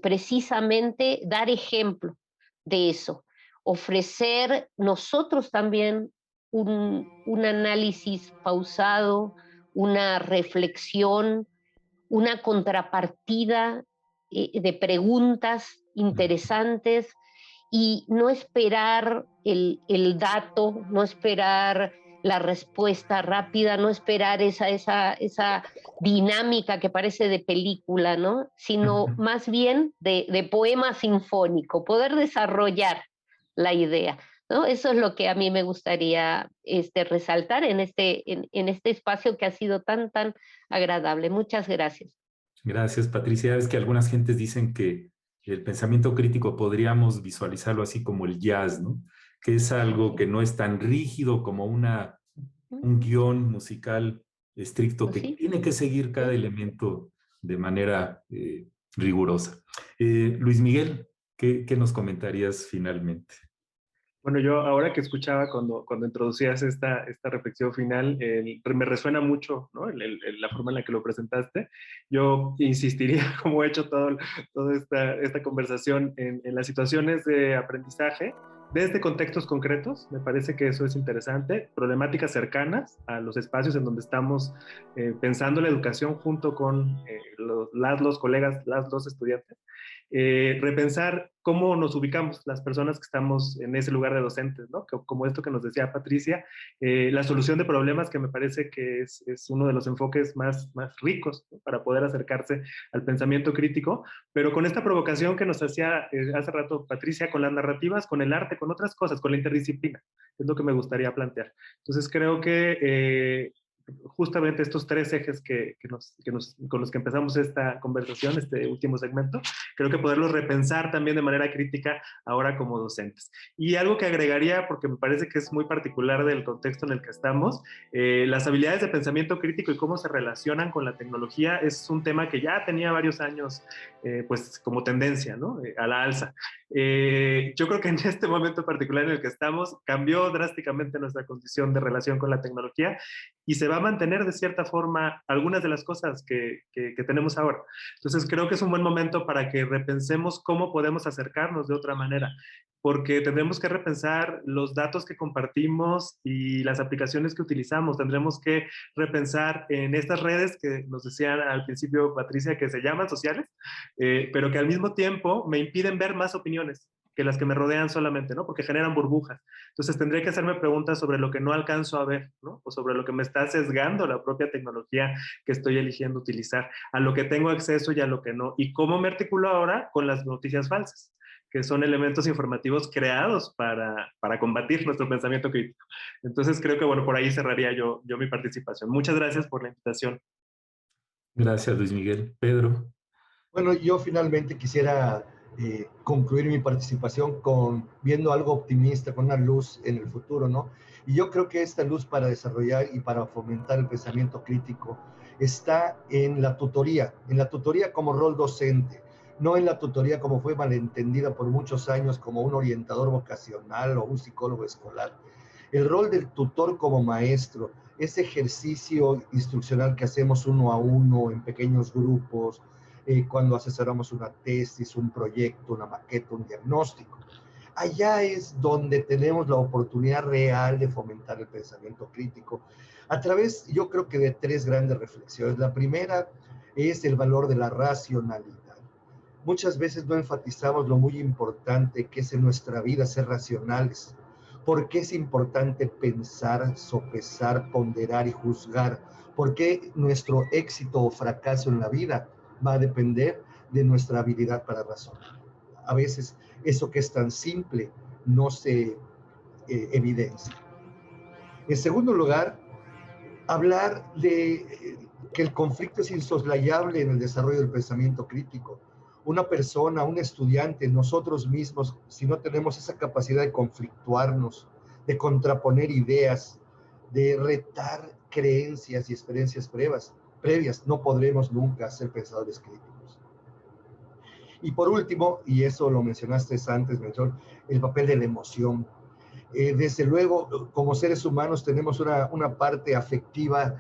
precisamente dar ejemplo de eso, ofrecer nosotros también un análisis pausado, una reflexión, una contrapartida de preguntas interesantes, y no esperar el dato, no esperar la respuesta rápida, no esperar esa dinámica que parece de película, ¿no? Sino más bien de poema sinfónico, poder desarrollar la idea, ¿no? Eso es lo que a mí me gustaría resaltar en este espacio que ha sido tan agradable. Muchas gracias. Gracias, Patricia. Es que algunas gentes dicen que el pensamiento crítico podríamos visualizarlo así como el jazz, ¿no? Que es algo que no es tan rígido como un guión musical estricto que tiene que seguir cada elemento de manera rigurosa. Luis Miguel, ¿qué nos comentarías finalmente? Bueno, yo ahora que escuchaba cuando introducías esta reflexión final, me resuena mucho, ¿no? La forma en la que lo presentaste. Yo insistiría, como he hecho toda esta conversación, en las situaciones de aprendizaje, desde contextos concretos. Me parece que eso es interesante. Problemáticas cercanas a los espacios en donde estamos pensando la educación junto con los colegas, los estudiantes. Repensar cómo nos ubicamos las personas que estamos en ese lugar de docentes, ¿no? Como esto que nos decía Patricia, la solución de problemas, que me parece que es uno de los enfoques más ricos, ¿no? Para poder acercarse al pensamiento crítico, pero con esta provocación que nos hacía hace rato Patricia, con las narrativas, con el arte, con otras cosas, con la interdisciplina, es lo que me gustaría plantear. Entonces creo que justamente estos tres ejes con los que empezamos esta conversación, este último segmento, creo que poderlos repensar también de manera crítica ahora como docentes. Y algo que agregaría, porque me parece que es muy particular del contexto en el que estamos, las habilidades de pensamiento crítico y cómo se relacionan con la tecnología es un tema que ya tenía varios años pues como tendencia, ¿no? A la alza. Yo creo que en este momento particular en el que estamos cambió drásticamente nuestra condición de relación con la tecnología, y se va a mantener de cierta forma algunas de las cosas que tenemos ahora. Entonces creo que es un buen momento para que repensemos cómo podemos acercarnos de otra manera, porque tendremos que repensar los datos que compartimos y las aplicaciones que utilizamos. Tendremos que repensar en estas redes que nos decían al principio, Patricia, que se llaman sociales, pero que al mismo tiempo me impiden ver más opiniones que las que me rodean solamente, ¿no? Porque generan burbujas. Entonces tendré que hacerme preguntas sobre lo que no alcanzo a ver, ¿no? O sobre lo que me está sesgando la propia tecnología que estoy eligiendo utilizar, a lo que tengo acceso y a lo que no. Y cómo me articulo ahora con las noticias falsas, que son elementos informativos creados para combatir nuestro pensamiento crítico. Entonces creo que, bueno, por ahí cerraría yo mi participación. Muchas gracias por la invitación. Gracias, Luis Miguel. Pedro. Bueno, yo finalmente quisiera concluir mi participación viendo algo optimista, con una luz en el futuro, ¿no? Y yo creo que esta luz para desarrollar y para fomentar el pensamiento crítico está en la tutoría como rol docente, no en la tutoría como fue malentendida por muchos años como un orientador vocacional o un psicólogo escolar. El rol del tutor como maestro, ese ejercicio instruccional que hacemos uno a uno en pequeños grupos, cuando asesoramos una tesis, un proyecto, una maqueta, un diagnóstico. Allá es donde tenemos la oportunidad real de fomentar el pensamiento crítico a través, yo creo que de tres grandes reflexiones. La primera es el valor de la racionalidad. Muchas veces no enfatizamos lo muy importante que es en nuestra vida ser racionales, ¿Por qué es importante pensar, sopesar, ponderar y juzgar? ¿Por qué nuestro éxito o fracaso en la vida va a depender de nuestra habilidad para razonar? A veces eso que es tan simple no se evidencia. En segundo lugar, hablar de que el conflicto es insoslayable en el desarrollo del pensamiento crítico. Una persona, un estudiante, nosotros mismos, si no tenemos esa capacidad de conflictuarnos, de contraponer ideas, de retar creencias y experiencias previas, no podremos nunca ser pensadores críticos. Y por último, y eso lo mencionaste antes, Melchor, el papel de la emoción. Desde luego, como seres humanos tenemos una parte afectiva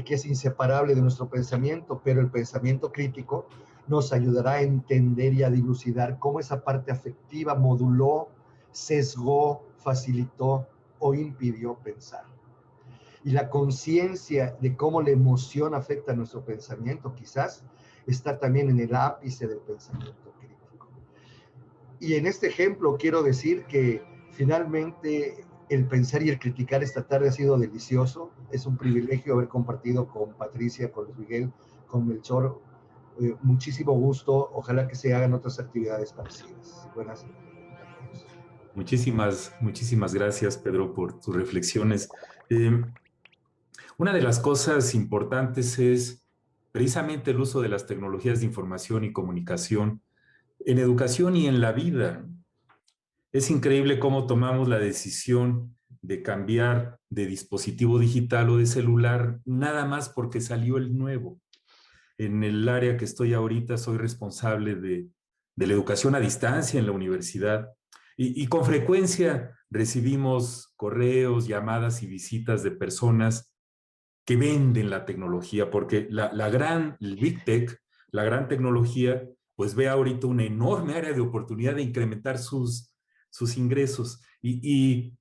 que es inseparable de nuestro pensamiento, pero el pensamiento crítico nos ayudará a entender y a dilucidar cómo esa parte afectiva moduló, sesgó, facilitó o impidió pensar. Y la conciencia de cómo la emoción afecta a nuestro pensamiento quizás está también en el ápice del pensamiento crítico. Y en este ejemplo quiero decir que finalmente el pensar y el criticar esta tarde ha sido delicioso. Es un privilegio haber compartido con Patricia, con Luis Miguel, con Melchor. Muchísimo gusto. Ojalá que se hagan otras actividades parecidas. Buenas noches. Muchísimas gracias, Pedro, por tus reflexiones. Una de las cosas importantes es precisamente el uso de las tecnologías de información y comunicación en educación y en la vida. Es increíble cómo tomamos la decisión de cambiar de dispositivo digital o de celular nada más porque salió el nuevo. En el área que estoy ahorita soy responsable de la educación a distancia en la universidad y con frecuencia recibimos correos, llamadas y visitas de personas que venden la tecnología, porque el Big Tech, la gran tecnología, pues ve ahorita una enorme área de oportunidad de incrementar sus ingresos. Y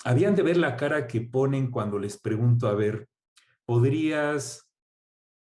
habían de ver la cara que ponen cuando les pregunto, a ver, ¿podrías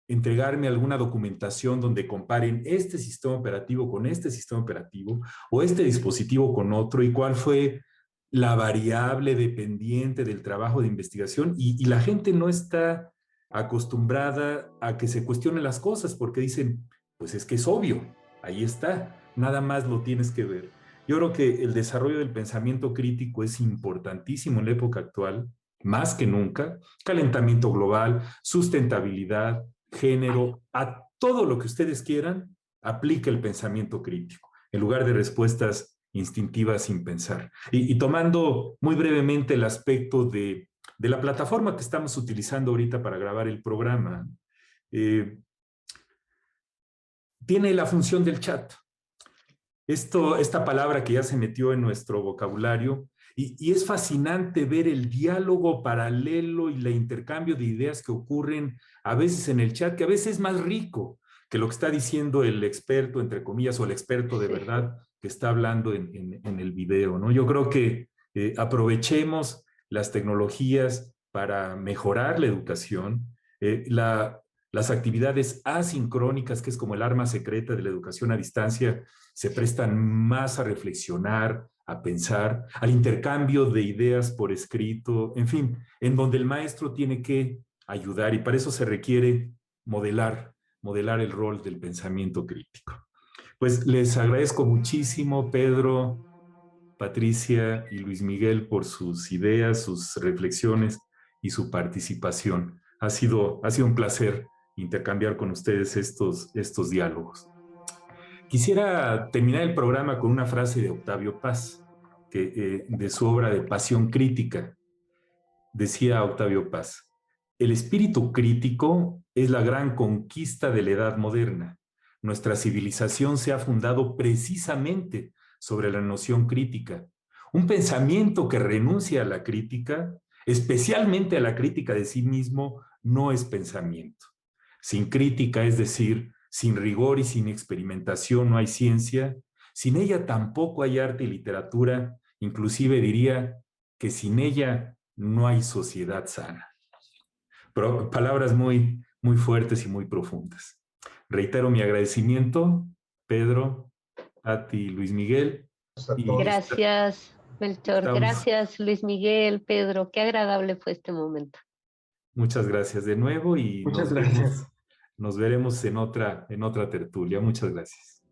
entregarme alguna documentación donde comparen este sistema operativo con este sistema operativo o este dispositivo con otro y cuál fue la variable dependiente del trabajo de investigación? Y la gente no está acostumbrada a que se cuestionen las cosas porque dicen, pues es que es obvio, ahí está, nada más lo tienes que ver. Yo creo que el desarrollo del pensamiento crítico es importantísimo en la época actual, más que nunca. Calentamiento global, sustentabilidad, género, a todo lo que ustedes quieran, aplica el pensamiento crítico, en lugar de respuestas instintivas sin pensar. Y tomando muy brevemente el aspecto de la plataforma que estamos utilizando ahorita para grabar el programa, tiene la función del chat. Esta palabra que ya se metió en nuestro vocabulario, y es fascinante ver el diálogo paralelo y el intercambio de ideas que ocurren a veces en el chat, que a veces es más rico que lo que está diciendo el experto, entre comillas, o el experto de verdad que está hablando en el video, ¿no? Yo creo que aprovechemos las tecnologías para mejorar la educación, las actividades asincrónicas, que es como el arma secreta de la educación a distancia, se prestan más a reflexionar, a pensar, al intercambio de ideas por escrito, en fin, en donde el maestro tiene que ayudar y para eso se requiere modelar el rol del pensamiento crítico. Pues les agradezco muchísimo, Pedro, Patricia y Luis Miguel, por sus ideas, sus reflexiones y su participación. Ha sido un placer intercambiar con ustedes estos diálogos. Quisiera terminar el programa con una frase de Octavio Paz, de su obra de Pasión Crítica. Decía Octavio Paz: el espíritu crítico es la gran conquista de la edad moderna. Nuestra civilización se ha fundado precisamente sobre la noción crítica. Un pensamiento que renuncia a la crítica, especialmente a la crítica de sí mismo, no es pensamiento. Sin crítica, es decir, sin rigor y sin experimentación, no hay ciencia. Sin ella tampoco hay arte y literatura. Inclusive diría que sin ella no hay sociedad sana. Pero palabras muy, muy fuertes y muy profundas. Reitero mi agradecimiento, Pedro, a ti, Luis Miguel. Gracias. Melchor, Estamos. gracias Luis Miguel, Pedro, qué agradable fue este momento. Muchas gracias de nuevo y Muchas gracias. nos veremos en otra tertulia. Muchas gracias.